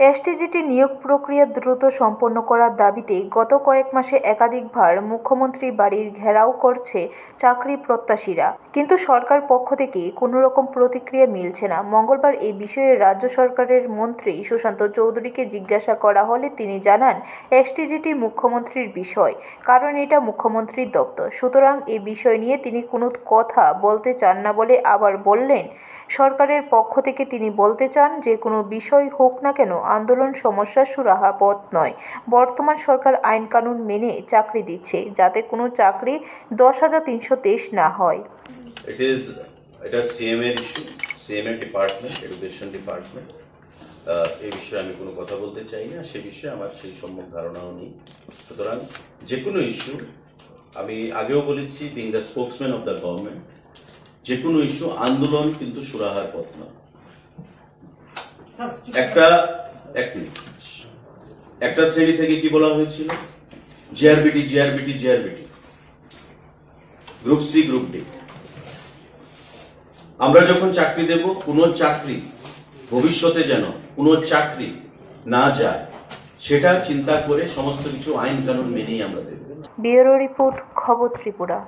STGT নিয়োগ প্রক্রিয়া দ্রুত সম্পন্ন করার দাবিতে গত কয়েক মাসে একাধিকবার মুখ্যমন্ত্রীর বাড়ির ঘেরাও করছে চাকরি প্রত্যাশীরা, কিন্তু সরকার পক্ষ থেকে কোনো রকম প্রতিক্রিয়া মিলছে না। মঙ্গলবার এই বিষয়ে রাজ্য সরকারের মন্ত্রী সুশান্ত চৌধুরীকে জিজ্ঞাসা করা হলে তিনি জানান, এসটিজিটি মুখ্যমন্ত্রীর বিষয়, কারণ এটা মুখ্যমন্ত্রীর দপ্তর, সুতরাং এই বিষয় নিয়ে তিনি কোনো কথা বলতে চান না বলে আবার বললেন, সরকারের পক্ষ থেকে তিনি বলতে চান যে কোনো বিষয় হোক না কেন আন্দোলন সমস্যার সুরাহা পথ নয়। বর্তমান সরকার আইন কানুন মেনে চাকরি দিচ্ছে, যাতে কোনো চাকরি 10,323 না হয়। এটা সিএম এর ইস্যু, সিএম এর ডিপার্টমেন্ট, এডুকেশন ডিপার্টমেন্ট। এই বিষয়ে আমি কোনো কথা বলতে চাই না, সে বিষয়ে আমার সেই সম্যক ধারণাও নেই। সুতরাং যে কোনো ইস্যু, আমি আগেও বলেছি, being the spokesman of the government, যে কোনো ইস্যু আন্দোলন কিন্তু সুরাহার পথ না। একটা শ্রেণী থেকে কি বলা হয়েছিল, GRBT GRBT GRBT, group C group D. আমরা যখন চাকরি দেব, কোনো চাকরি ভবিষ্যতে যেন কোনো চাকরি না যায়, সেটা চিন্তা করে সমস্ত কিছু আইন কানুন মেনেই আমরা দেব। ব্যুরো রিপোর্ট, খবর ত্রিপুরা।